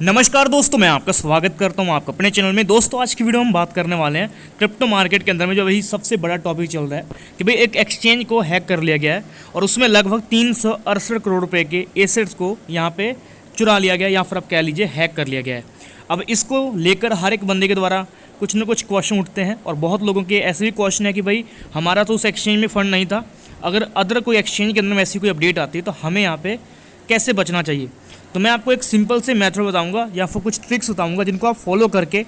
नमस्कार दोस्तों, मैं आपका स्वागत करता हूं आपका अपने चैनल में। दोस्तों, आज की वीडियो हम बात करने वाले हैं क्रिप्टो मार्केट के अंदर में जो वही सबसे बड़ा टॉपिक चल रहा है कि भाई एक एक्सचेंज को हैक कर लिया गया है और उसमें लगभग 368 करोड़ रुपए के एसेट्स को यहाँ पे चुरा लिया गया या फिर आप कह लीजिए हैक कर लिया गया है। अब इसको लेकर हर एक बंदे के द्वारा कुछ ना कुछ क्वेश्चन उठते हैं और बहुत लोगों के ऐसे भी क्वेश्चन है कि भाई हमारा तो उस एक्सचेंज में फ़ंड नहीं था, अगर अदर कोई एक्सचेंज के अंदर में ऐसी कोई अपडेट आती है तो हमें यहाँ पे कैसे बचना चाहिए। तो मैं आपको एक सिंपल से मेथड बताऊंगा या फिर कुछ ट्रिक्स बताऊंगा जिनको आप फॉलो करके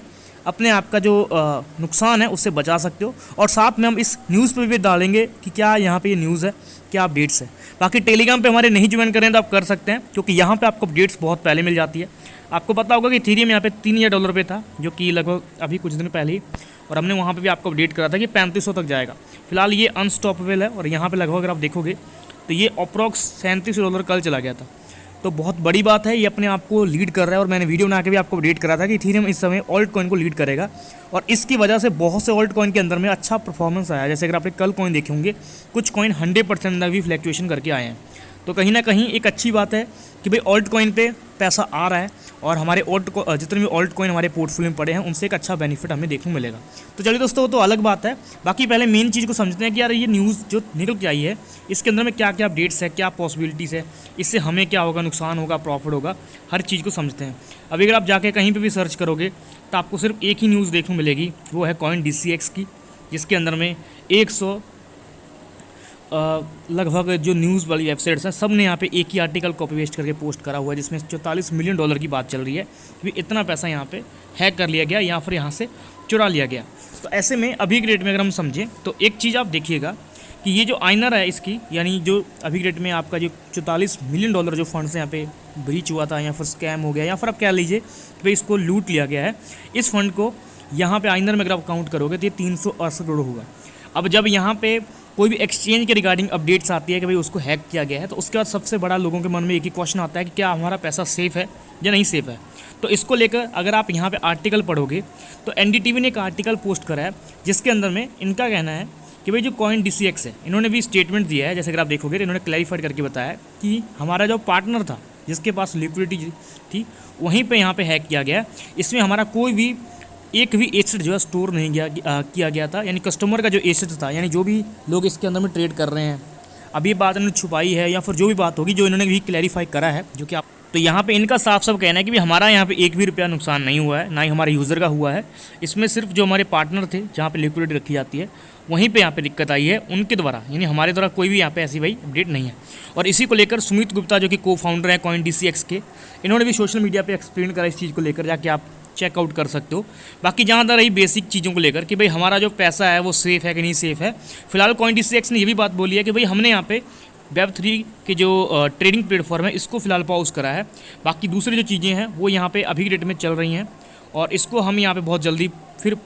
अपने आप का जो नुकसान है उससे बचा सकते हो। और साथ में हम इस न्यूज़ पे भी डालेंगे कि क्या यहाँ पे ये न्यूज़ है, क्या अपडेट्स है। बाकी टेलीग्राम पे हमारे नहीं ज्वाइन करें तो आप कर सकते हैं, क्योंकि यहाँ पे आपको अपडेट्स बहुत पहले मिल जाती है। आपको पता होगा कि इथेरियम यहाँ पे $3000 पे था, जो कि लगभग अभी कुछ दिन पहले ही, और हमने वहाँ पे भी आपको अपडेट करा था कि 3500 तक जाएगा। फिलहाल ये अनस्टॉपेबल है और यहाँ पे लगभग अगर आप देखोगे तो ये अप्रॉक्स $37 कल चला गया था। तो बहुत बड़ी बात है, ये अपने आप को लीड कर रहा है और मैंने वीडियो बना के भी आपको अपडेट करा था कि इथेरियम इस समय ऑल्ट कॉइन को लीड करेगा और इसकी वजह से बहुत से ऑल्ट कॉइन के अंदर में अच्छा परफॉर्मेंस आया। जैसे अगर आपने कल कॉइन देखे होंगे, कुछ कॉइन 100% अंदर भी फ्लैक्चुएशन करके आए हैं। तो कहीं ना कहीं एक अच्छी बात है कि भाई ऑल्ट कॉइन पे पैसा आ रहा है और हमारे जितने भी ऑल्ट कॉइन हमारे पोर्टफोलियो में पड़े हैं उनसे एक अच्छा बेनिफिट हमें देखने को मिलेगा। तो चलिए दोस्तों, वो तो अलग बात है। बाकी पहले मेन चीज़ को समझते हैं कि यार ये न्यूज़ जो निकल के आई है इसके अंदर में क्या क्या अपडेट्स है, क्या पॉसिबिलिटीज़ है, इससे हमें क्या होगा, नुकसान होगा, प्रॉफिट होगा, हर चीज़ को समझते हैं। अभी अगर आप जाके कहीं पर भी सर्च करोगे तो आपको सिर्फ एक ही न्यूज़ देखने को मिलेगी, वो है CoinDCX की, जिसके अंदर में 100 लगभग जो न्यूज़ वाली वेबसाइट्स हैं सब ने यहाँ पे एक ही आर्टिकल कॉपी पेस्ट करके पोस्ट करा हुआ है, जिसमें $44 मिलियन की बात चल रही है कि इतना पैसा यहाँ पे हैक कर लिया गया या फिर यहाँ से चुरा लिया गया। तो ऐसे में अभी के डेट में अगर हम समझें तो एक चीज़ आप देखिएगा कि ये जो आइनर है इसकी, यानी जो अभी के डेट में आपका जो $44 मिलियन जो फंड से यहाँ पे ब्रीच हुआ था या फिर स्कैम हो गया या फिर आप क्या लीजिए कि भाई इसको लूट लिया गया है, इस फंड को यहाँ पे आइनर में अगर आप काउंट करोगे तो ये 368 करोड़ होगा। अब जब यहाँ पे कोई भी एक्सचेंज के रिगार्डिंग अपडेट्स आती है कि भाई उसको हैक किया गया है, तो उसके बाद सबसे बड़ा लोगों के मन में एक ही क्वेश्चन आता है कि क्या हमारा पैसा सेफ़ है या नहीं सेफ़ है। तो इसको लेकर अगर आप यहाँ पे आर्टिकल पढ़ोगे तो NDTV ने एक आर्टिकल पोस्ट करा है जिसके अंदर में इनका कहना है कि भाई जो CoinDCX है, इन्होंने भी स्टेटमेंट दिया है। जैसे अगर आप देखोगे तो इन्होंने क्लैरिफाइड करके बताया कि हमारा जो पार्टनर था जिसके पास लिक्विडिटी थी वहीं पर यहाँ पर हैक किया गया। इसमें हमारा कोई भी एक भी एसेट जो है स्टोर नहीं किया गया था, यानी कस्टमर का जो एसेट था, यानी जो भी लोग इसके अंदर में ट्रेड कर रहे हैं, अब ये बात इन्होंने छुपाई है या फिर जो भी बात होगी जो इन्होंने भी क्लैरिफाई करा है, जो कि आप तो यहाँ पे इनका साफ साफ कहना है कि भी हमारा यहाँ पे एक भी रुपया नुकसान नहीं हुआ है, ना ही हमारे यूज़र का हुआ है। इसमें सिर्फ जो हमारे पार्टनर थे जहाँ पे लिक्विडिटी रखी जाती है वहीं पे यहाँ पे दिक्कत आई है उनके द्वारा, यानी हमारे द्वारा कोई भी यहाँ पे ऐसी भाई अपडेट नहीं है। और इसी को लेकर सुमित गुप्ता जो कि को-फाउंडर हैं CoinDCX के, इन्होंने भी सोशल मीडिया पर एक्सप्लेन करा इस चीज़ को लेकर, जाके आप चेकआउट कर सकते हो। बाकी जहाँ तक रही बेसिक चीज़ों को लेकर कि भाई हमारा जो पैसा है वो सेफ़ है कि नहीं सेफ़ है, फिलहाल CoinDCX ने ये भी बात बोली है कि भाई हमने यहाँ पे Web3 के जो ट्रेडिंग प्लेटफॉर्म है इसको फ़िलहाल पॉज करा है। बाकी दूसरी जो चीज़ें हैं वो यहाँ पे अभी के डेट में चल रही हैं और इसको हम यहाँ पे बहुत जल्दी फिर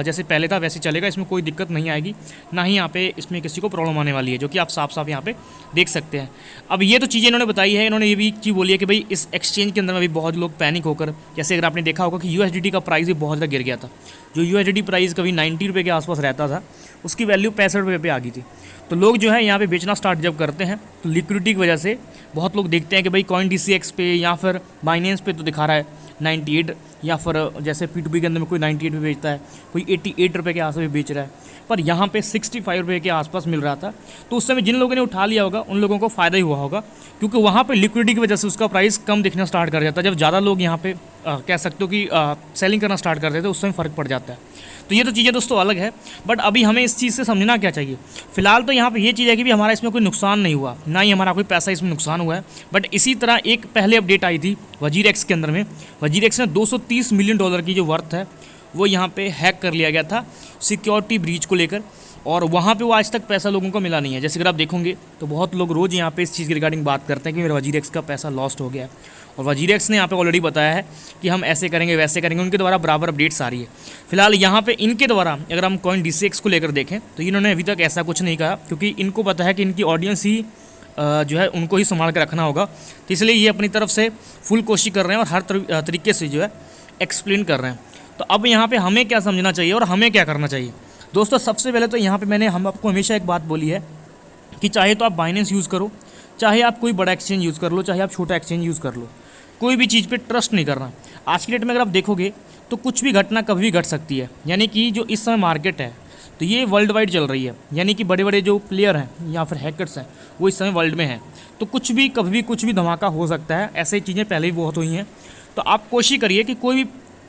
जैसे पहले था वैसे चलेगा, इसमें कोई दिक्कत नहीं आएगी, ना ही यहाँ पे इसमें किसी को प्रॉब्लम आने वाली है, जो कि आप साफ साफ यहाँ पे देख सकते हैं। अब ये तो चीज़ें इन्होंने बताई है, इन्होंने ये भी चीज़ बोली है कि भाई इस एक्सचेंज के अंदर में भी बहुत लोग पैनिक होकर, जैसे अगर आपने देखा होगा कि USDT का प्राइस भी बहुत ज़्यादा गिर गया था। जो USDT प्राइस कभी 90 रुपये के आसपास रहता था उसकी वैल्यू 65 रुपये पर आ गई थी। तो लोग जो है यहाँ पे बेचना स्टार्ट जब करते हैं तो लिक्विडिटी की वजह से बहुत लोग देखते हैं कि भाई CoinDCX पे या फिर बाइनेंस पे तो दिखा रहा है 98, या फिर जैसे P2P के अंदर में कोई 98 पे बेचता है, कोई 88 रुपये के आसपास भी बेच रहा है, पर यहाँ पे 65 रुपये के आसपास मिल रहा था। तो उस समय जिन लोगों ने उठा लिया होगा उन लोगों को फ़ायदा ही हुआ होगा, क्योंकि वहाँ पे लिक्विडिटी की वजह से उसका प्राइस कम दिखना स्टार्ट कर जाता है। जब ज़्यादा लोग यहाँ पे कह सकते हो कि सेलिंग करना स्टार्ट कर देते हैं, उस समय फ़र्क पड़ जाता है। तो ये तो चीज़ें दोस्तों अलग है, बट अभी हमें इस चीज़ से समझना क्या चाहिए। फिलहाल तो यहाँ पे ये चीज़ है कि भी हमारा इसमें कोई नुकसान नहीं हुआ, ना ही हमारा कोई पैसा इसमें नुकसान हुआ है। बट इसी तरह एक पहले अपडेट आई थी WazirX के अंदर में, WazirX ने $230 मिलियन की जो वर्थ है वो यहाँ पे हैक कर लिया गया था सिक्योरिटी ब्रीच को लेकर, और वहाँ पे वो आज तक पैसा लोगों को मिला नहीं है। जैसे अगर आप देखोगे तो बहुत लोग रोज़ यहाँ पे इस चीज़ के रिगार्डिंग बात करते हैं कि मेरा WazirX का पैसा लॉस्ट हो गया है, और WazirX ने यहाँ पे ऑलरेडी बताया है कि हम ऐसे करेंगे वैसे करेंगे, उनके द्वारा बराबर अपडेट्स आ रही है। फिलहाल यहाँ पे इनके द्वारा अगर हम CoinDCX को लेकर देखें तो इन्होंने अभी तक ऐसा कुछ नहीं कहा, क्योंकि इनको पता है कि इनकी ऑडियंस ही जो है उनको ही संभाल कर रखना होगा। तो इसलिए ये अपनी तरफ से फुल कोशिश कर रहे हैं और हर तरीके से जो है एक्सप्लेन कर रहे हैं। तो अब यहाँ पे हमें क्या समझना चाहिए और हमें क्या करना चाहिए दोस्तों। सबसे पहले तो यहाँ पे हम आपको हमेशा एक बात बोली है कि चाहे तो आप बाइनेंस यूज़ करो, चाहे आप कोई बड़ा एक्सचेंज यूज़ कर लो, चाहे आप छोटा एक्सचेंज यूज़ कर लो, कोई भी चीज़ पे ट्रस्ट नहीं करना। आज की डेट में अगर आप देखोगे तो कुछ भी घटना कभी भी घट सकती है। यानी कि जो इस समय मार्केट है तो ये वर्ल्ड वाइड चल रही है, यानी कि बड़े बड़े जो प्लेयर हैं या फिर हैकर्स हैं वो इस समय वर्ल्ड में हैं, तो कुछ भी कभी भी कुछ भी धमाका हो सकता है। ऐसे चीज़ें पहले भी बहुत हुई हैं। तो आप कोशिश करिए कि कोई भी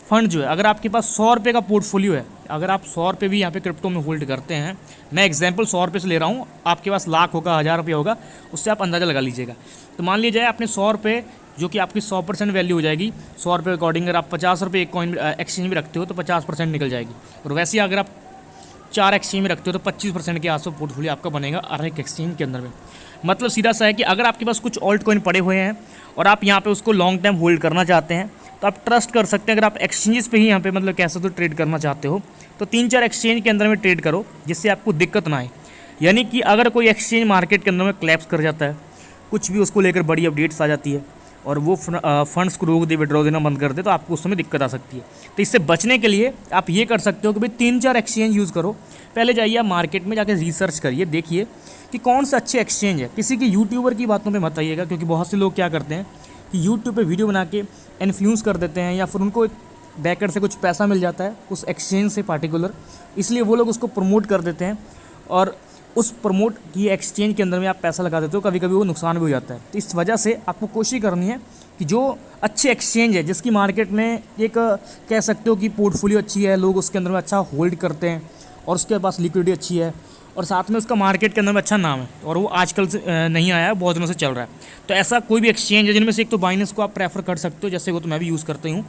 फंड जो है, अगर आपके पास 100 रुपये का पोर्टफोलियो है, अगर आप 100 रुपये भी यहाँ पे क्रिप्टो में होल्ड करते हैं, मैं एग्जांपल 100 रुपये से ले रहा हूँ, आपके पास लाख होगा, 1000 रुपया होगा, उससे आप अंदाज़ा लगा लीजिएगा। तो मान लीजिए आपने 100 रुपये जो कि आपकी 100% वैल्यू हो जाएगी, 100 रुपये अकॉर्डिंग अगर आप 50 रुपये एक कॉइन एक्सचेंज में रखते हो तो 50% निकल जाएगी। और वैसे ही अगर आप 4 एक्सचेंज में रखते हो तो 25% के आसपास पोर्टफोलियो आपका बनेगा हर एक एक्सचेंज के अंदर में। मतलब सीधा सा है कि अगर आपके पास कुछ ऑल्ट कॉइन पड़े हुए हैं और आप यहाँ पे उसको लॉन्ग टाइम होल्ड करना चाहते हैं तो आप ट्रस्ट कर सकते हैं। अगर आप एक्सचेंजेस पे ही यहाँ पे मतलब कैसे तो ट्रेड करना चाहते हो तो 3-4 एक्सचेंज के अंदर में ट्रेड करो, जिससे आपको दिक्कत ना आए। यानी कि अगर कोई एक्सचेंज मार्केट के अंदर में क्लैप्स कर जाता है, कुछ भी उसको लेकर बड़ी अपडेट्स आ जाती है और वो फंड्स को रोक दे, विड्रॉ देना बंद कर दे, तो आपको उस समय दिक्कत आ सकती है। तो इससे बचने के लिए आप ये कर सकते हो कि भाई 3-4 एक्सचेंज यूज़ करो। पहले जाइए आप मार्केट में जाकर रिसर्च करिए, देखिए कि कौन सा अच्छे एक्सचेंज है। किसी के यूट्यूबर की बातों पे मत आइएगा, क्योंकि बहुत से लोग क्या करते हैं कि यूट्यूब पे वीडियो बना के इन्फ्लुएंस कर देते हैं, या फिर उनको एक बैकर से कुछ पैसा मिल जाता है उस एक्सचेंज से पार्टिकुलर, इसलिए वो लोग उसको प्रमोट कर देते हैं और उस प्रमोट की एक्सचेंज के अंदर में आप पैसा लगा देते हो, कभी कभी वो नुकसान भी हो जाता है। तो इस वजह से आपको कोशिश करनी है कि जो अच्छे एक्सचेंज है, जिसकी मार्केट में एक कह सकते हो कि पोर्टफोलियो अच्छी है, लोग उसके अंदर में अच्छा होल्ड करते हैं और उसके पास लिक्विडिटी अच्छी है और साथ में उसका मार्केट के अंदर में अच्छा नाम है और वो आजकल से नहीं आया है, बहुत दिनों से चल रहा है। तो ऐसा कोई भी एक्सचेंज है जिनमें से एक तो बाइनेंस को आप प्रेफर कर सकते हो, जैसे वो तो मैं भी यूज़ करती हूँ।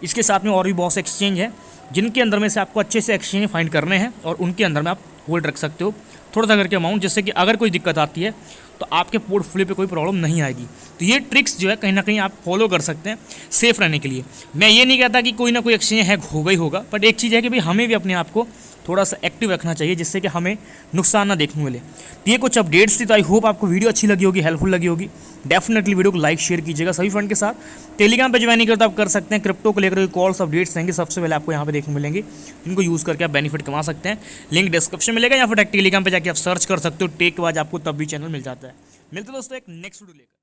इसके साथ में और भी बहुत से एक्सचेंज है जिनके अंदर में से आपको अच्छे से एक्सचेंज फाइंड करने हैं और उनके अंदर में आप होल्ड रख सकते हो थोड़ा सा करके अमाउंट, जिससे कि अगर कोई दिक्कत आती है तो आपके पोर्टफोलियो पे कोई प्रॉब्लम नहीं आएगी। तो ये ट्रिक्स जो है कहीं ना कहीं आप फॉलो कर सकते हैं सेफ रहने के लिए। मैं ये नहीं कहता कि कोई ना कोई एक्सचेंज हैक होगा ही होगा, बट एक चीज़ है कि भाई हमें भी अपने आप को थोड़ा सा एक्टिव रखना चाहिए, जिससे कि हमें नुकसान ना देखने मिले। तो ये कुछ अपडेट्स थी, तो आई होप आपको वीडियो अच्छी लगी होगी, हेल्पफुल लगी होगी। डेफिनेटली वीडियो को लाइक शेयर कीजिएगा सभी फ्रेंड के साथ। टेलीग्राम पे ज्वाइन नहीं करते आप कर सकते हैं। क्रिप्टो को लेकर कॉल्स अपडेट्स रहेंगे सबसे पहले आपको यहाँ पे देखने मिलेंगे, इनको यूज़ करके आप बेनिफिट कमा सकते हैं। लिंक डिस्क्रिप्शन में मिलेगा या फिर टेलीग्राम पे जाके आप सर्च कर सकते हो टेक के बाद आपको तब भी चैनल मिल जाता है। मिलते दोस्तों एक नेक्स्ट वीडियो लेकर।